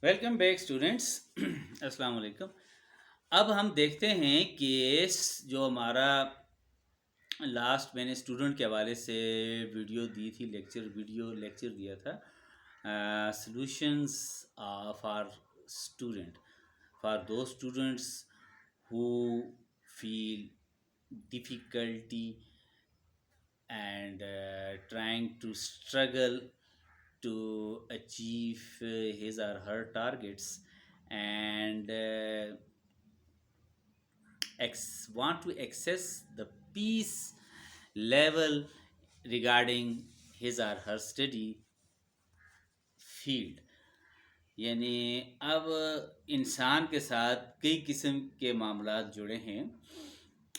Welcome back students السلام علیکم. اب ہم دیکھتے ہیں کہ جو ہمارا لاسٹ میں نے اسٹوڈنٹ کے حوالے سے ویڈیو دی تھی، لیکچر دیا تھا solutions for student, for those students who feel difficulty and trying to struggle to achieve his or her targets, and want to access the peace level regarding his or her study field. یعنی اب انسان کے ساتھ کئی قسم کے معاملات جڑے ہیں.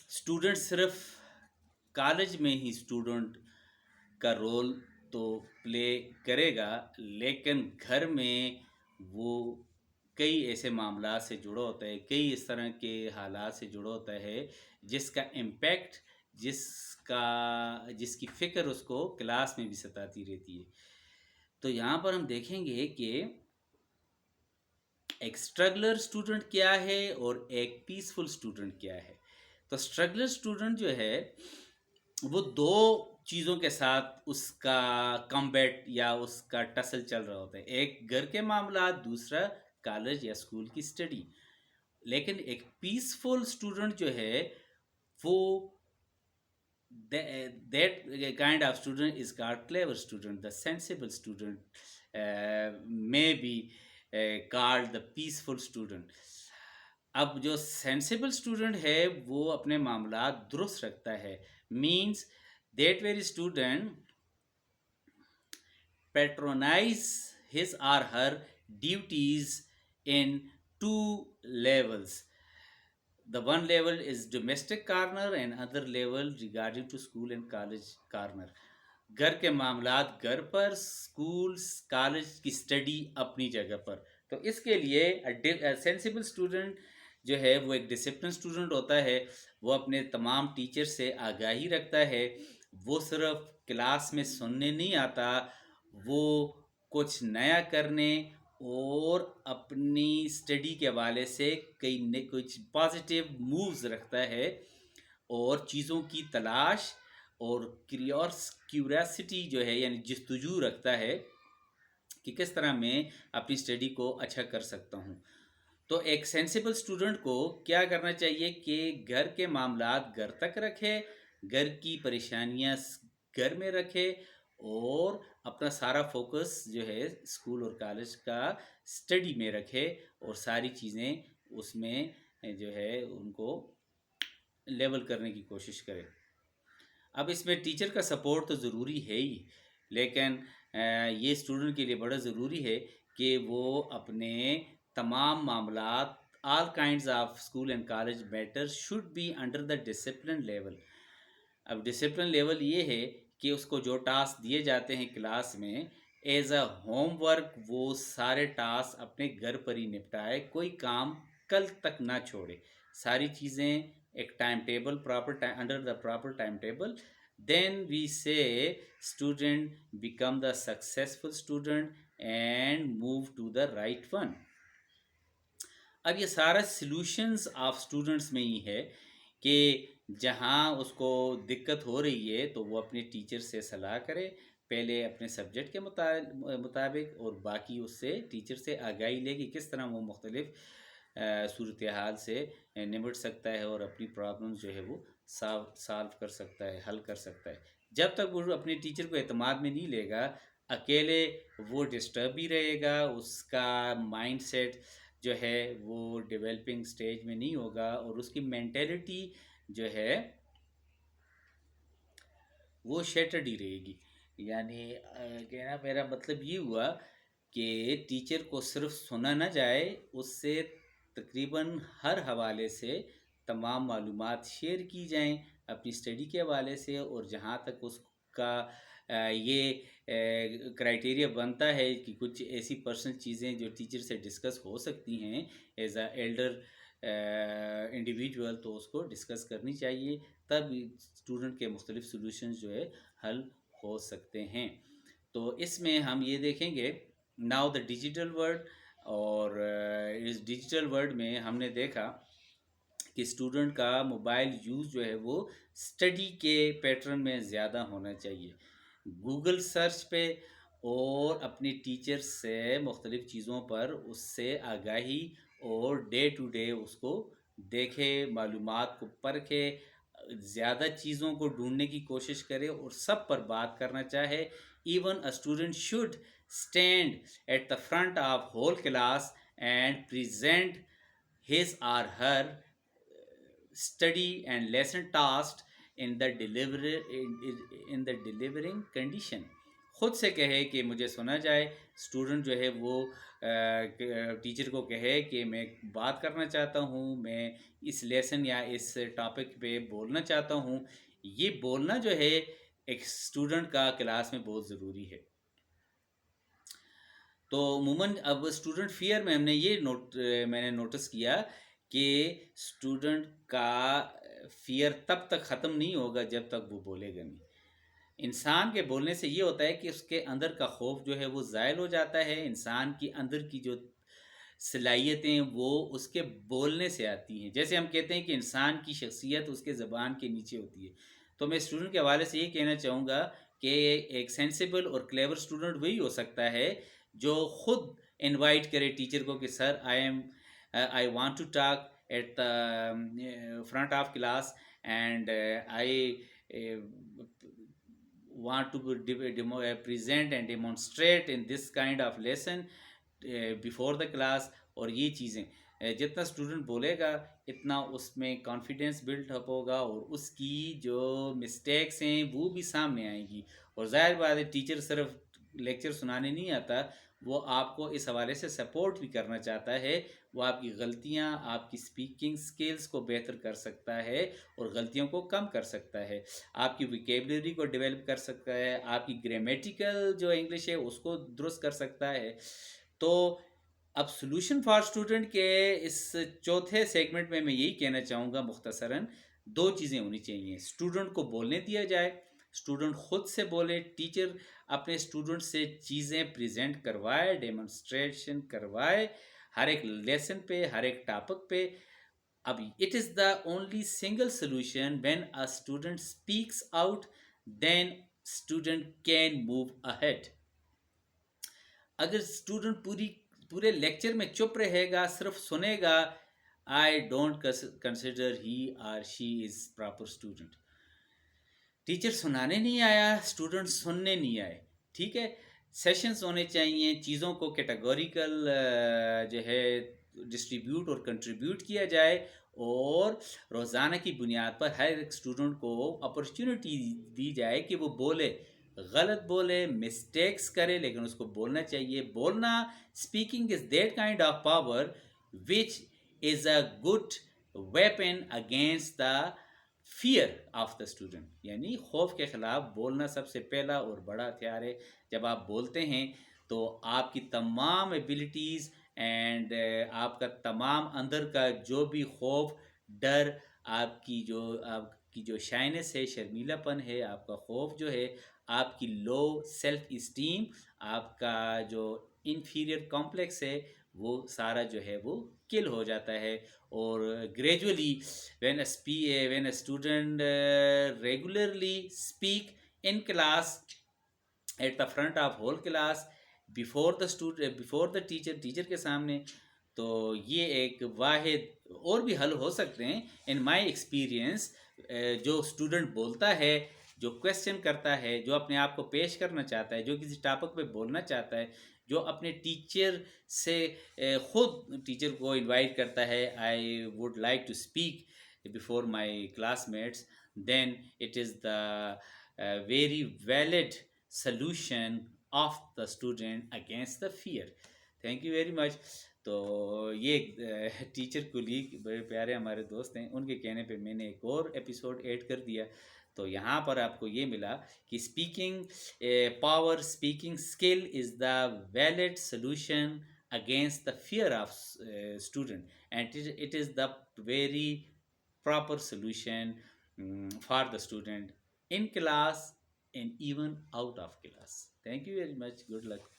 اسٹوڈنٹ صرف کالج میں ہی اسٹوڈنٹ کا رول تو پلے کرے گا، لیکن گھر میں وہ کئی ایسے معاملات سے جڑا ہوتا ہے، کئی اس طرح کے حالات سے جڑا ہوتا ہے جس کا امپیکٹ، جس کی فکر اس کو کلاس میں بھی ستاتی رہتی ہے. تو یہاں پر ہم دیکھیں گے کہ ایک اسٹرگلر اسٹوڈنٹ کیا ہے اور ایک پیسفل اسٹوڈنٹ کیا ہے. تو اسٹرگلر اسٹوڈنٹ جو ہے وہ دو چیزوں کے ساتھ اس کا کمبیٹ یا اس کا ٹسل چل رہا ہوتا ہے، ایک گھر کے معاملات، دوسرا کالج یا اسکول کی اسٹڈی. لیکن ایک پیسفل اسٹوڈنٹ جو ہے وہ that kind of student is called clever student. The sensible student may be called the peaceful student. اب جو سینسیبل اسٹوڈنٹ ہے وہ اپنے معاملات درست رکھتا ہے، means that very student patronize his or her duties in two levels. The one level is domestic corner and other level regarding to school and college corner. گھر کے معاملات گھر پر، اسکولس کالج کی اسٹڈی اپنی جگہ پر. تو اس کے لیے سینسیبل اسٹوڈنٹ جو ہے وہ ایک ڈسپلن اسٹوڈنٹ ہوتا ہے، وہ اپنے تمام ٹیچر سے آگاہی رکھتا ہے، وہ صرف کلاس میں سننے نہیں آتا، وہ کچھ نیا کرنے اور اپنی اسٹڈی کے حوالے سے کچھ پازیٹیو مووز رکھتا ہے، اور چیزوں کی تلاش اور کیوریاسٹی جو ہے یعنی جستجو رکھتا ہے کہ کس طرح میں اپنی اسٹڈی کو اچھا کر سکتا ہوں. تو ایک سینسیبل اسٹوڈنٹ کو کیا کرنا چاہیے کہ گھر کے معاملات گھر تک رکھے، گھر کی پریشانیاں گھر میں رکھے، اور اپنا سارا فوکس جو ہے اسکول اور کالج کا اسٹڈی میں رکھے، اور ساری چیزیں اس میں جو ہے ان کو لیول کرنے کی کوشش کرے. اب اس میں ٹیچر کا سپورٹ تو ضروری ہے ہی، لیکن یہ اسٹوڈنٹ کے لیے بڑا ضروری ہے کہ وہ اپنے تمام معاملات all kinds of school and college matter should be under the discipline level. اب ڈسپلن لیول یہ ہے کہ اس کو جو ٹاسک دیے جاتے ہیں کلاس میں ایز اے ہوم ورک، وہ سارے ٹاسک اپنے گھر پر ہی نپٹائے، کوئی کام کل تک نہ چھوڑے، ساری چیزیں ایک time table under the proper time table. Then وی سے student become the successful student and move to the right one. اب یہ سارا سلوشنز آف اسٹوڈنٹس میں ہی ہے کہ جہاں اس کو دقت ہو رہی ہے تو وہ اپنے ٹیچر سے صلاح کرے، پہلے اپنے سبجیکٹ کے مطابق، اور باقی اس سے ٹیچر سے آگاہی لے کہ کس طرح وہ مختلف صورتحال سے نمٹ سکتا ہے اور اپنی پرابلمز جو ہے وہ سالو کر سکتا ہے، حل کر سکتا ہے. جب تک وہ اپنے ٹیچر کو اعتماد میں نہیں لے گا، اکیلے وہ ڈسٹرب ہی رہے گا، اس کا مائنڈ سیٹ جو ہے وہ ڈیولپنگ سٹیج میں نہیں ہوگا، اور اس کی مینٹیلٹی جو ہے وہ شیٹرڈ ہی رہے گی. یعنی کہنا میرا مطلب یہ ہوا کہ ٹیچر کو صرف سنا نہ جائے، اس سے تقریباً ہر حوالے سے تمام معلومات شیئر کی جائیں اپنی اسٹڈی کے حوالے سے، اور جہاں تک اس کا یہ کرائٹیریا بنتا ہے کہ کچھ ایسی پرسنل چیزیں جو ٹیچر سے ڈسکس ہو سکتی ہیں ایز اے ایلڈر انڈیویجول، تو اس کو ڈسکس کرنی چاہیے، تب اسٹوڈنٹ کے مختلف سلوشنز جو ہے حل ہو سکتے ہیں. تو اس میں ہم یہ دیکھیں گے ناؤ دا ڈیجیٹل ورلڈ اور اس ڈیجیٹل ورلڈ میں ہم نے دیکھا کہ اسٹوڈنٹ کا موبائل یوز جو ہے وہ اسٹڈی کے پیٹرن میں زیادہ ہونا چاہیے. گوگل سرچ پہ اور اپنی ٹیچر سے مختلف چیزوں پر اس سے آگاہی اور ڈے ٹو ڈے اس کو دیکھے، معلومات کو پرکھے، زیادہ چیزوں کو ڈھونڈنے کی کوشش کرے اور سب پر بات کرنا چاہے. Even a student should stand at the front of whole class and present his or her study and lesson tasked in the delivering condition. خود سے کہے کہ مجھے سنا جائے. اسٹوڈنٹ جو ہے وہ ٹیچر کو کہے کہ میں بات کرنا چاہتا ہوں، میں اس لیسن یا اس ٹاپک پہ بولنا چاہتا ہوں. یہ بولنا جو ہے ایک اسٹوڈنٹ کا کلاس میں بہت ضروری ہے. تو عموماً اب اسٹوڈنٹ فیئر میں ہم نے یہ میں نے نوٹس کیا کہ اسٹوڈنٹ کا فیئر تب تک ختم نہیں ہوگا جب تک وہ بولے گا نہیں. انسان کے بولنے سے یہ ہوتا ہے کہ اس کے اندر کا خوف جو ہے وہ زائل ہو جاتا ہے. انسان کی اندر کی جو صلاحیتیں وہ اس کے بولنے سے آتی ہیں. جیسے ہم کہتے ہیں کہ انسان کی شخصیت اس کے زبان کے نیچے ہوتی ہے. تو میں اسٹوڈنٹ کے حوالے سے یہ کہنا چاہوں گا کہ ایک سینسیبل اور کلیور اسٹوڈنٹ وہی ہو سکتا ہے جو خود انوائٹ کرے ٹیچر کو کہ sir I want to talk at the front of class and I want to present and demonstrate in this kind of lesson before the class. اور یہ چیزیں جتنا اسٹوڈنٹ بولے گا اتنا اس میں کانفیڈینس بلڈ اپ ہوگا اور اس کی جو مسٹیکس ہیں وہ بھی سامنے آئیں گی. اور ظاہر بات ہے ٹیچر صرف لیکچر سنانے نہیں آتا، وہ آپ کو اس حوالے سے سپورٹ بھی کرنا چاہتا ہے. وہ آپ کی غلطیاں، آپ کی اسپیکنگ سکلز کو بہتر کر سکتا ہے اور غلطیوں کو کم کر سکتا ہے. آپ کی ویکیبلری کو ڈیولپ کر سکتا ہے، آپ کی گرامیٹیکل جو انگلش ہے اس کو درست کر سکتا ہے. تو اب سلوشن فار اسٹوڈنٹ کے اس چوتھے سیگمنٹ میں یہی کہنا چاہوں گا مختصراً، دو چیزیں ہونی چاہیے. اسٹوڈنٹ کو بولنے دیا جائے، اسٹوڈنٹ خود سے بولے، ٹیچر اپنے اسٹوڈنٹ سے چیزیں پریزنٹ کروائے، ڈیمونسٹریشن کروائے ہر ایک لیسن پہ، ہر ایک ٹاپک پہ. اب it is the only single solution when a student speaks out then student can move ahead. اگر اسٹوڈنٹ پورے لیکچر میں چپ رہے گا، صرف سنے گا، آئی ڈونٹ کنسیڈر ہی اور شی از پراپر اسٹوڈنٹ. ٹیچر سنانے نہیں آیا، اسٹوڈنٹ سننے نہیں آئے. ٹھیک ہے، سیشنز ہونے چاہیے، چیزوں کو کیٹاگوریکل جو ہے ڈسٹریبیوٹ اور کنٹریبیوٹ کیا جائے اور روزانہ کی بنیاد پر ہر ایک اسٹوڈنٹ کو اپرچونٹی دی جائے کہ وہ بولے. غلط بولے، مسٹیکس کرے، لیکن اس کو بولنا چاہیے. بولنا، speaking is that kind of power which is a good weapon against the fear of the student. یعنی خوف کے خلاف بولنا سب سے پہلا اور بڑا ہتھیار ہے. جب آپ بولتے ہیں تو آپ کی تمام ایبلٹیز اینڈ آپ کا تمام اندر کا جو بھی خوف، ڈر، آپ کی جو شائنس ہے، شرمیلا پن ہے، آپ کا خوف جو ہے، آپ کی لو سیلف اسٹیم، آپ کا جو انفیریئر کمپلیکس ہے، وہ سارا جو ہے وہ کل ہو جاتا ہے. اور gradually when a student regularly speak in class at the front of whole class before the teacher کے سامنے، تو یہ ایک واحد اور بھی حل ہو سکتے ہیں. ان مائی ایکسپیرئنس جو اسٹوڈنٹ بولتا ہے، جو کویسچن کرتا ہے، جو اپنے آپ کو پیش کرنا چاہتا ہے، جو کسی ٹاپک پہ بولنا چاہتا ہے، جو اپنے ٹیچر سے خود ٹیچر کو انوائٹ کرتا ہے، I would like to speak before my classmates, then it is the very valid solution of the student against the fear. Thank you very much. تو یہ ٹیچر کولیگ بڑے پیارے ہمارے دوست ہیں، ان کے کہنے پہ میں نے ایک اور ایپیسوڈ ایڈ کر دیا. تو یہاں پر آپ کو یہ ملا کہ speaking power, speaking skill is the valid solution against the fear of student, and it is the very proper solution for the student in class and even out of class. Thank you very much. Good luck.